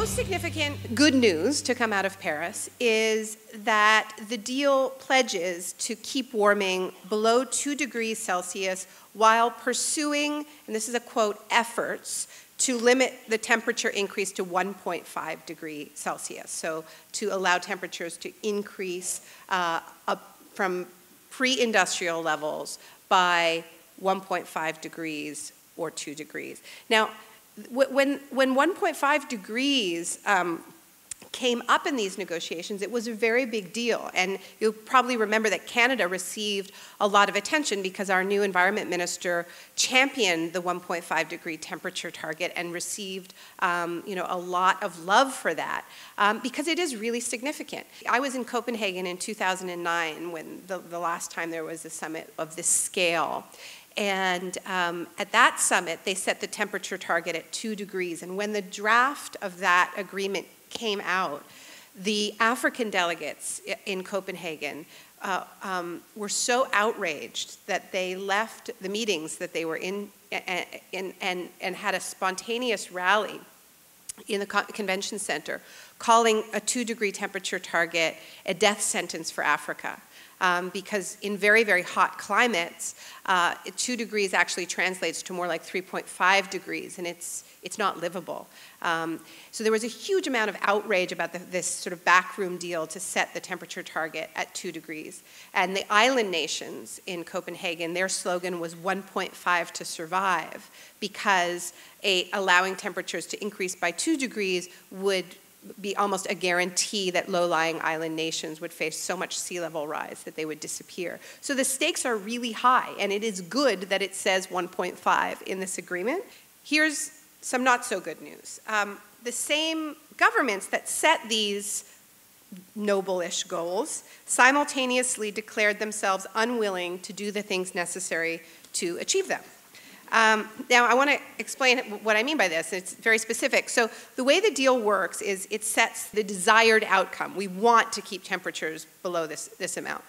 Significant good news to come out of Paris is that the deal pledges to keep warming below 2 degrees Celsius while pursuing, and this is a quote, efforts to limit the temperature increase to 1.5 degrees Celsius. So to allow temperatures to increase up from pre-industrial levels by 1.5 degrees or 2 degrees. Now, when 1.5 degrees came up in these negotiations, it was a very big deal. And you'll probably remember that Canada received a lot of attention because our new environment minister championed the 1.5 degree temperature target and received a lot of love for that because it is really significant. I was in Copenhagen in 2009 when the last time there was a summit of this scale. And at that summit, they set the temperature target at 2 degrees. And when the draft of that agreement came out, the African delegates in Copenhagen were so outraged that they left the meetings that they were in and had a spontaneous rally in the convention center, calling a 2 degree temperature target a death sentence for Africa. Because in very, very hot climates, 2 degrees actually translates to more like 3.5 degrees, and it's not livable. So there was a huge amount of outrage about this sort of backroom deal to set the temperature target at 2 degrees. And the island nations in Copenhagen, their slogan was 1.5 to survive, because allowing temperatures to increase by 2 degrees would be almost a guarantee that low-lying island nations would face so much sea level rise that they would disappear. So the stakes are really high, and it is good that it says 1.5 in this agreement. Here's some not so good news. The same governments that set these noble-ish goals simultaneously declared themselves unwilling to do the things necessary to achieve them. Now, I want to explain what I mean by this. It's very specific. So the way the deal works is it sets the desired outcome. We want to keep temperatures below this amount.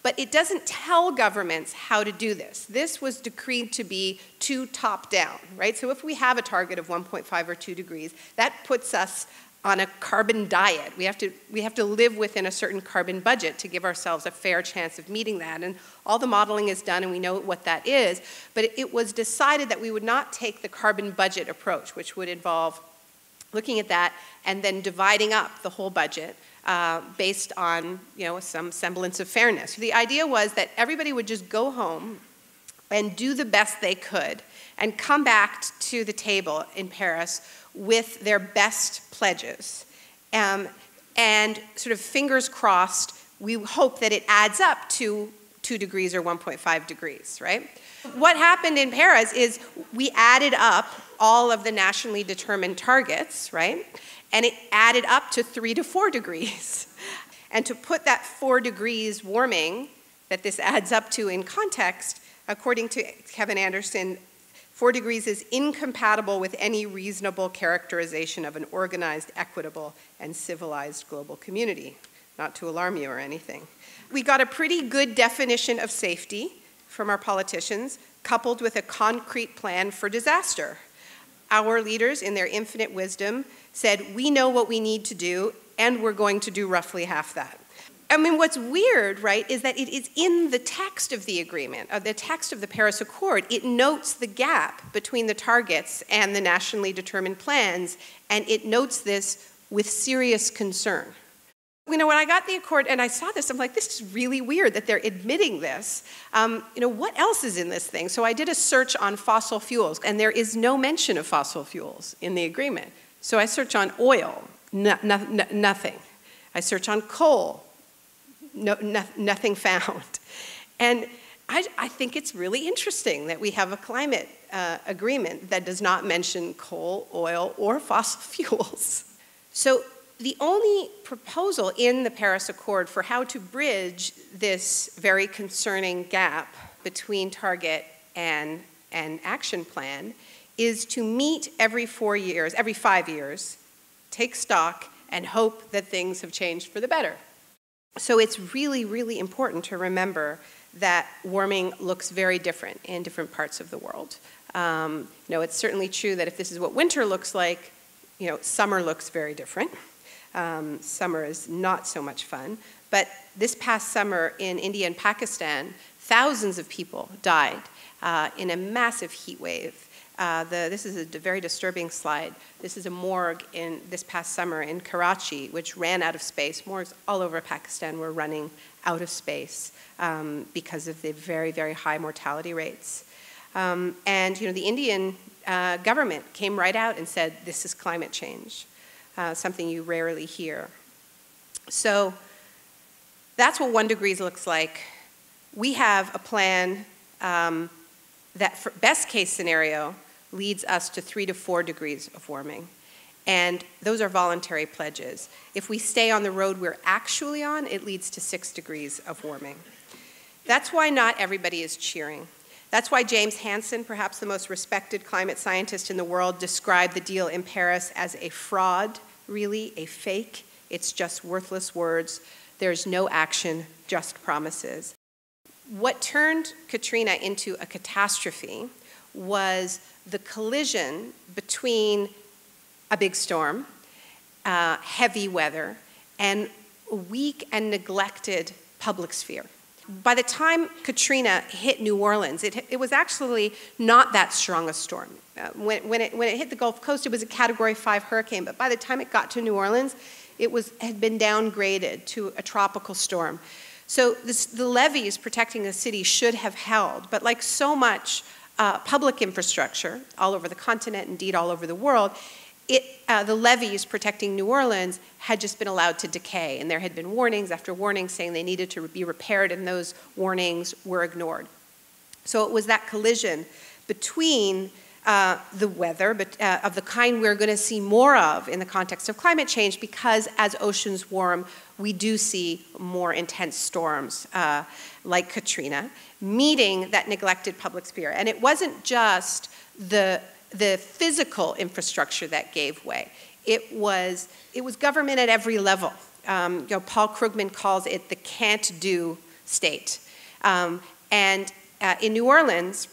But it doesn't tell governments how to do this. This was decreed to be too top-down, right? So if we have a target of 1.5 or 2 degrees, that puts us on a carbon diet. We have to live within a certain carbon budget to give ourselves a fair chance of meeting that. And all the modeling is done and we know what that is. But it was decided that we would not take the carbon budget approach, which would involve looking at that and then dividing up the whole budget based on some semblance of fairness. So the idea was that everybody would just go home and do the best they could and come back to the table in Paris with their best pledges. And sort of fingers crossed, we hope that it adds up to 2 degrees or 1.5 degrees, right? What happened in Paris is we added up all of the nationally determined targets, right? And it added up to 3 to 4 degrees. And to put that 4 degrees warming that this adds up to in context, according to Kevin Anderson, 4 degrees is incompatible with any reasonable characterization of an organized, equitable, and civilized global community. Not to alarm you or anything. We got a pretty good definition of safety from our politicians, coupled with a concrete plan for disaster. Our leaders, in their infinite wisdom, said, we know what we need to do, and we're going to do roughly half that. I mean, what's weird, right, is that it is in the text of the agreement, the text of the Paris Accord. It notes the gap between the targets and the nationally determined plans, and it notes this with serious concern. When I got the Accord and I saw this, I'm like, this is really weird that they're admitting this. What else is in this thing? So I did a search on fossil fuels, and there is no mention of fossil fuels in the agreement. So I search on oil, nothing. I search on coal. Nothing found. And I think it's really interesting that we have a climate agreement that does not mention coal, oil, or fossil fuels. So the only proposal in the Paris Accord for how to bridge this very concerning gap between target and action plan is to meet every 5 years, take stock, and hope that things have changed for the better. So it's really, really important to remember that warming looks very different in different parts of the world. It's certainly true that if this is what winter looks like, summer looks very different. Summer is not so much fun. But this past summer in India and Pakistan, thousands of people died in a massive heat wave. This is a very disturbing slide. This is a morgue in this past summer in Karachi, which ran out of space. Morgues all over Pakistan were running out of space because of the very, very high mortality rates. And the Indian government came right out and said, this is climate change, something you rarely hear. So that's what 1 degree looks like. We have a plan that, for best case scenario, leads us to 3 to 4 degrees of warming. And those are voluntary pledges. If we stay on the road we're actually on, it leads to 6 degrees of warming. That's why not everybody is cheering. That's why James Hansen, perhaps the most respected climate scientist in the world, described the deal in Paris as a fraud, really, a fake. It's just worthless words. There's no action, just promises. What turned Katrina into a catastrophe was the collision between a big storm, heavy weather, and a weak and neglected public sphere. By the time Katrina hit New Orleans, it was actually not that strong a storm. When it hit the Gulf Coast, it was a Category 5 hurricane, but by the time it got to New Orleans, it had been downgraded to a tropical storm. So the levees protecting the city should have held, but like so much public infrastructure all over the continent, indeed all over the world, the levees protecting New Orleans had just been allowed to decay, and there had been warnings after warnings saying they needed to be repaired, and those warnings were ignored. So it was that collision between the weather, of the kind we're going to see more of in the context of climate change, because as oceans warm, we do see more intense storms like Katrina, meeting that neglected public sphere. And it wasn't just the physical infrastructure that gave way. It was government at every level. Paul Krugman calls it the can't-do state. And in New Orleans,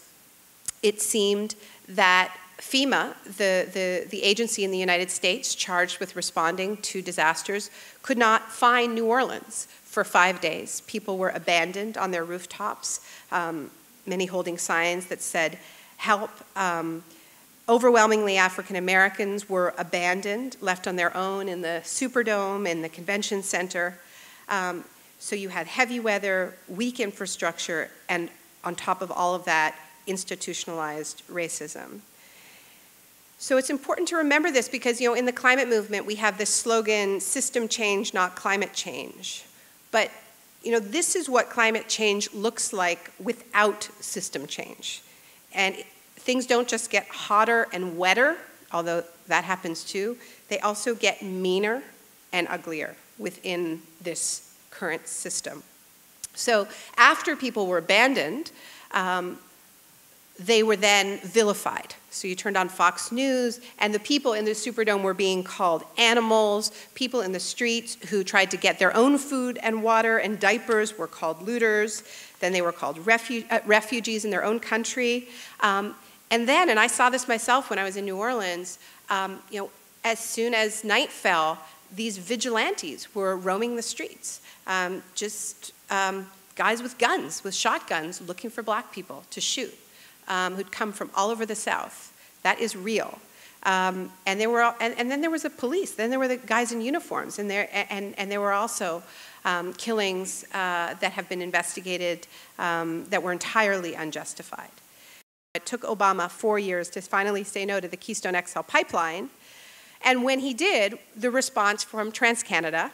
it seemed that FEMA, the agency in the United States charged with responding to disasters, could not find New Orleans for 5 days. People were abandoned on their rooftops, many holding signs that said, help. Overwhelmingly African Americans were abandoned, left on their own in the Superdome, in the convention center. So you had heavy weather, weak infrastructure, and on top of all of that, institutionalized racism. So it's important to remember this because, in the climate movement, we have this slogan, system change, not climate change. But, this is what climate change looks like without system change. And things don't just get hotter and wetter, although that happens too. They also get meaner and uglier within this current system. So after people were abandoned, they were then vilified. So you turned on Fox News, and the people in the Superdome were being called animals. People in the streets who tried to get their own food and water and diapers were called looters. Then they were called refugees in their own country. And I saw this myself when I was in New Orleans, as soon as night fell, these vigilantes were roaming the streets, guys with guns, with shotguns, looking for black people to shoot. Who'd come from all over the South. That is real. And then there was the police. Then there were the guys in uniforms. And there were also killings that have been investigated that were entirely unjustified. It took Obama 4 years to finally say no to the Keystone XL Pipeline. And when he did, the response from TransCanada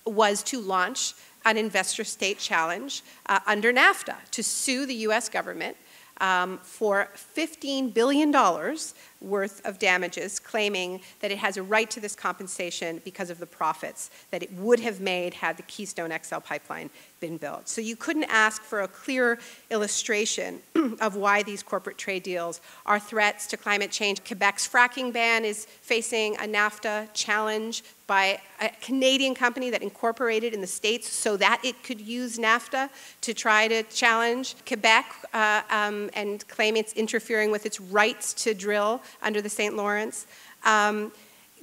was to launch an investor state challenge under NAFTA to sue the US government for $15 billion worth of damages, claiming that it has a right to this compensation because of the profits that it would have made had the Keystone XL Pipeline been built. So you couldn't ask for a clear illustration of why these corporate trade deals are threats to climate change. Quebec's fracking ban is facing a NAFTA challenge by a Canadian company that incorporated in the States so that it could use NAFTA to try to challenge Quebec and claim it's interfering with its rights to drill under the St. Lawrence.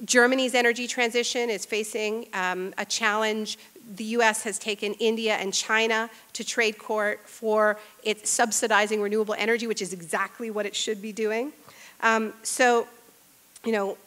Germany's energy transition is facing a challenge. The US has taken India and China to trade court for its subsidizing renewable energy, which is exactly what it should be doing. So, you know,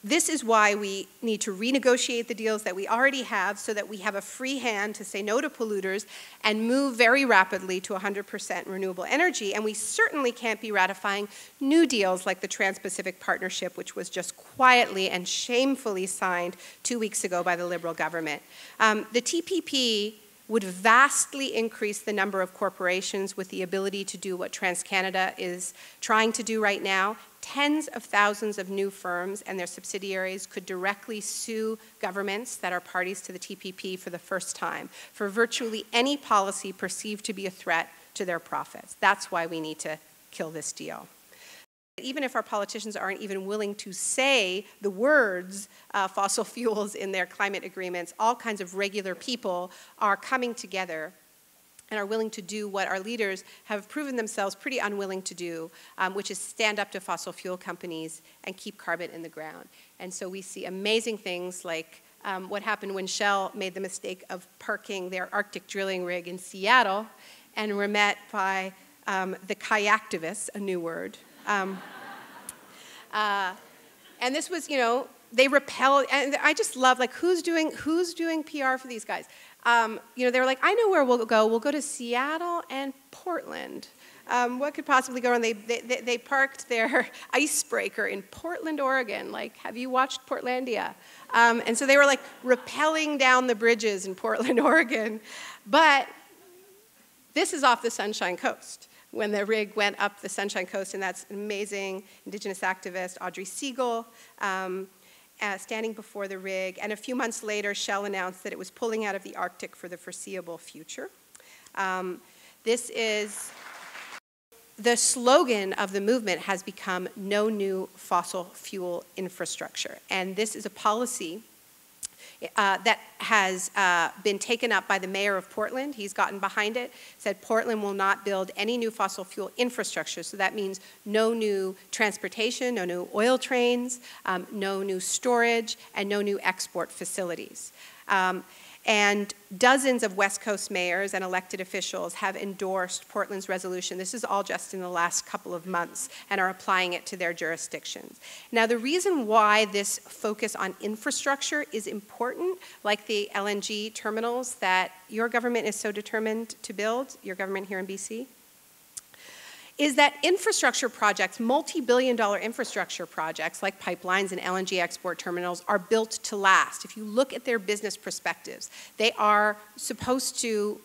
this is why we need to renegotiate the deals that we already have so that we have a free hand to say no to polluters and move very rapidly to 100% renewable energy. And we certainly can't be ratifying new deals like the Trans-Pacific Partnership, which was just quietly and shamefully signed 2 weeks ago by the Liberal government. The TPP would vastly increase the number of corporations with the ability to do what TransCanada is trying to do right now. Tens of thousands of new firms and their subsidiaries could directly sue governments that are parties to the TPP for the first time for virtually any policy perceived to be a threat to their profits. That's why we need to kill this deal. Even if our politicians aren't even willing to say the words fossil fuels in their climate agreements, all kinds of regular people are coming together and are willing to do what our leaders have proven themselves pretty unwilling to do, which is stand up to fossil fuel companies and keep carbon in the ground. And so we see amazing things like what happened when Shell made the mistake of parking their Arctic drilling rig in Seattle and were met by the kayaktivists, a new word. And this was, you know, they repel, and I just love, like, who's doing PR for these guys? You know, they were like, I know where we'll go. We'll go to Seattle and Portland. What could possibly go wrong? They parked their icebreaker in Portland, Oregon. Like, have you watched Portlandia? And so they were like rappelling down the bridges in Portland, Oregon. But this is off the Sunshine Coast when the rig went up the Sunshine Coast, and that's amazing Indigenous activist Audrey Siegel standing before the rig. And a few months later, Shell announced that it was pulling out of the Arctic for the foreseeable future. This is the slogan of the movement has become no new fossil fuel infrastructure. And this is a policy that has been taken up by the mayor of Portland. He's gotten behind it, said Portland will not build any new fossil fuel infrastructure. So that means no new transportation, no new oil trains, no new storage, and no new export facilities. And dozens of West Coast mayors and elected officials have endorsed Portland's resolution. This is all just in the last couple of months and are applying it to their jurisdictions. Now, the reason why this focus on infrastructure is important, like the LNG terminals that your government is so determined to build, your government here in BC, is that infrastructure projects, multi-billion-dollar infrastructure projects like pipelines and LNG export terminals are built to last. If you look at their business perspectives, they are supposed to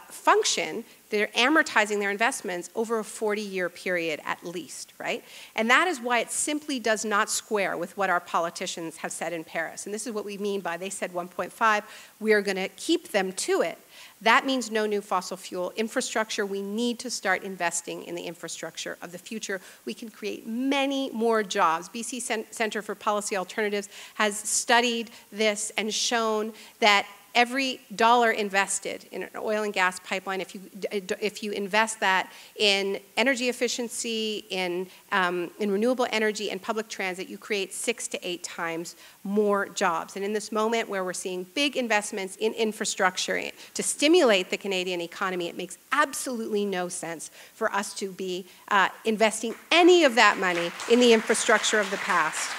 function, they're amortizing their investments over a 40-year period at least, right? And that is why it simply does not square with what our politicians have said in Paris. And this is what we mean by they said 1.5, we're going to keep them to it. That means no new fossil fuel infrastructure. We need to start investing in the infrastructure of the future. We can create many more jobs. BC Centre for Policy Alternatives has studied this and shown that every dollar invested in an oil and gas pipeline, if you invest that in energy efficiency, in renewable energy and public transit, you create 6 to 8 times more jobs. And in this moment where we're seeing big investments in infrastructure to stimulate the Canadian economy, it makes absolutely no sense for us to be investing any of that money in the infrastructure of the past.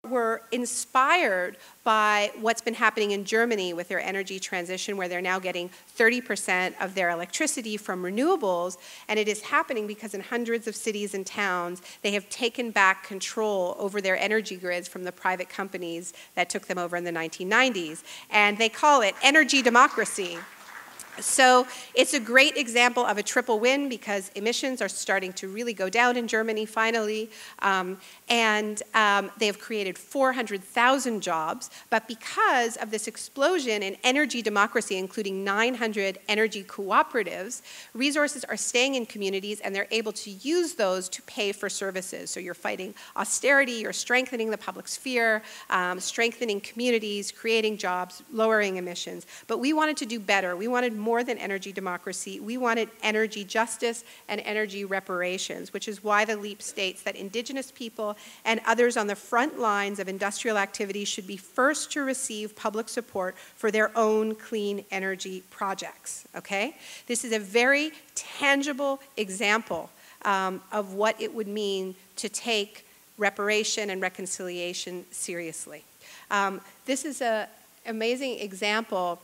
We're inspired by what's been happening in Germany with their energy transition, where they're now getting 30% of their electricity from renewables, and it is happening because in hundreds of cities and towns, they have taken back control over their energy grids from the private companies that took them over in the 1990s, and they call it energy democracy. So it's a great example of a triple win because emissions are starting to really go down in Germany finally, and they have created 400,000 jobs, but because of this explosion in energy democracy, including 900 energy cooperatives, resources are staying in communities and they're able to use those to pay for services. So you're fighting austerity, you're strengthening the public sphere, strengthening communities, creating jobs, lowering emissions. But we wanted to do better. We wanted more than energy democracy. We wanted energy justice and energy reparations, which is why the LEAP states that Indigenous people and others on the front lines of industrial activity should be first to receive public support for their own clean energy projects, okay? This is a very tangible example of what it would mean to take reparation and reconciliation seriously. This is an amazing example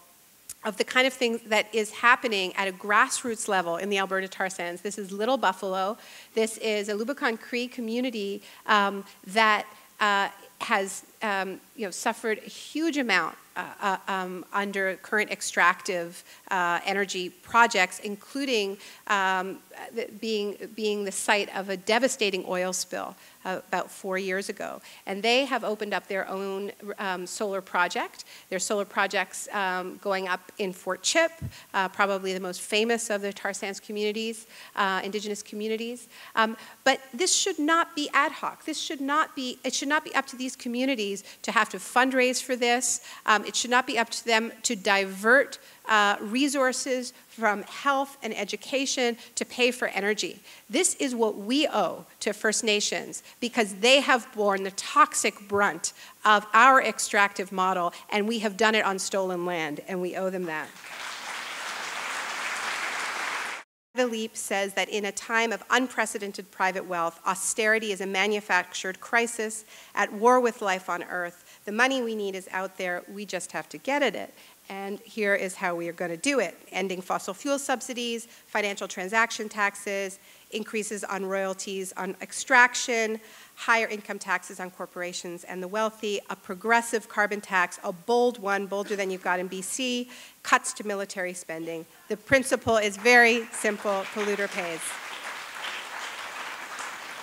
of the kind of thing that is happening at a grassroots level in the Alberta tar sands. This is Little Buffalo. This is a Lubicon Cree community that has suffered a huge amount under current extractive energy projects, including being the site of a devastating oil spill about 4 years ago. And they have opened up their own solar project. There's solar projects going up in Fort Chip, probably the most famous of the tar sands communities, Indigenous communities. But this should not be ad hoc. It should not be up to these communities to have to fundraise for this. It should not be up to them to divert resources from health and education to pay for energy. This is what we owe to First Nations because they have borne the toxic brunt of our extractive model, and we have done it on stolen land, and we owe them that. The LEAP says that in a time of unprecedented private wealth, austerity is a manufactured crisis at war with life on Earth. The money we need is out there, we just have to get at it. And here is how we are going to do it. Ending fossil fuel subsidies, financial transaction taxes, increases on royalties on extraction, higher income taxes on corporations and the wealthy, a progressive carbon tax, a bold one, bolder than you've got in BC, cuts to military spending. The principle is very simple, polluter pays.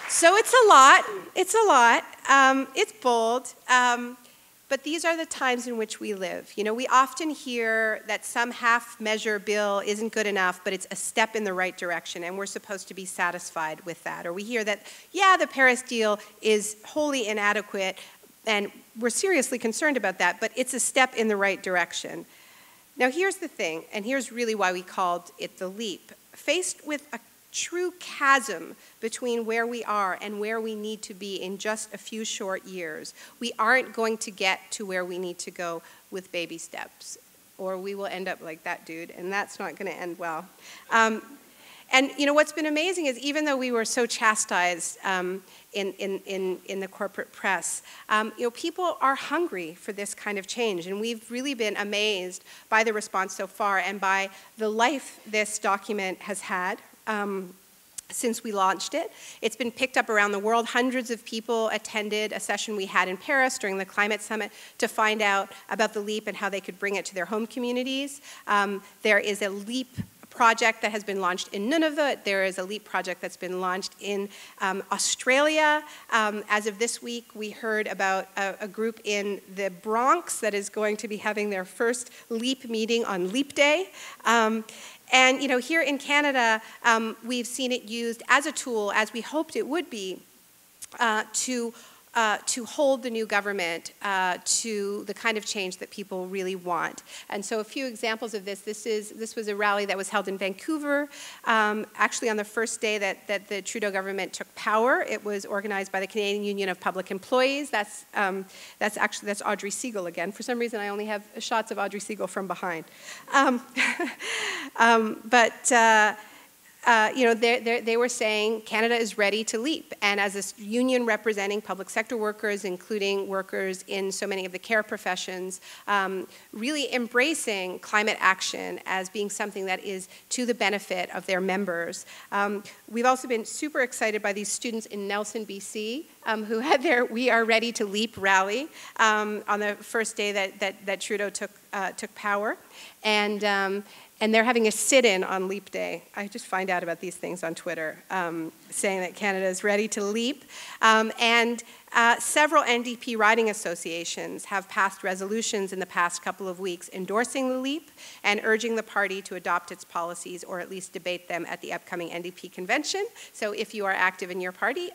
So it's a lot, it's bold, but these are the times in which we live. You know, we often hear that some half-measure bill isn't good enough, but it's a step in the right direction, and we're supposed to be satisfied with that. Or we hear that, yeah, the Paris deal is wholly inadequate, and we're seriously concerned about that, but it's a step in the right direction. Now, here's the thing, and here's really why we called it the LEAP. Faced with a true chasm between where we are and where we need to be in just a few short years, we aren't going to get to where we need to go with baby steps, or we will end up like that dude, and that's not going to end well. And you know what's been amazing is even though we were so chastised in the corporate press, you know, people are hungry for this kind of change, and we've really been amazed by the response so far and by the life this document has had. Since we launched it. It's been picked up around the world. Hundreds of people attended a session we had in Paris during the Climate Summit to find out about the LEAP and how they could bring it to their home communities. There is a LEAP project that has been launched in Nunavut. There is a LEAP project that's been launched in Australia. As of this week, we heard about a group in the Bronx that is going to be having their first LEAP meeting on LEAP Day. And you know, here in Canada, we've seen it used as a tool, as we hoped it would be, to hold the new government to the kind of change that people really want. And so a few examples of this. This was a rally that was held in Vancouver, actually on the first day that the Trudeau government took power. It was organized by the Canadian Union of Public Employees. That's Audrey Siegel again. For some reason, I only have shots of Audrey Siegel from behind. You know, they were saying Canada is ready to leap. And as a union representing public sector workers, including workers in so many of the care professions, really embracing climate action as being something that is to the benefit of their members. We've also been super excited by these students in Nelson, BC, who had their We Are Ready to Leap rally on the first day that Trudeau took power. And they're having a sit-in on Leap Day. I just find out about these things on Twitter, saying that Canada is ready to leap. Several NDP riding associations have passed resolutions in the past couple of weeks endorsing the leap and urging the party to adopt its policies or at least debate them at the upcoming NDP convention. So if you are active in your party,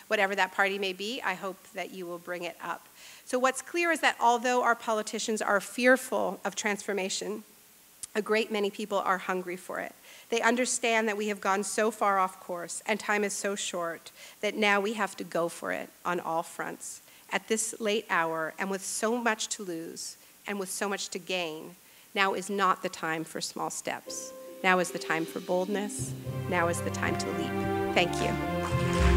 whatever that party may be, I hope that you will bring it up. So what's clear is that although our politicians are fearful of transformation, a great many people are hungry for it. They understand that we have gone so far off course and time is so short that now we have to go for it on all fronts. At this late hour and with so much to lose and with so much to gain, now is not the time for small steps. Now is the time for boldness. Now is the time to leap. Thank you.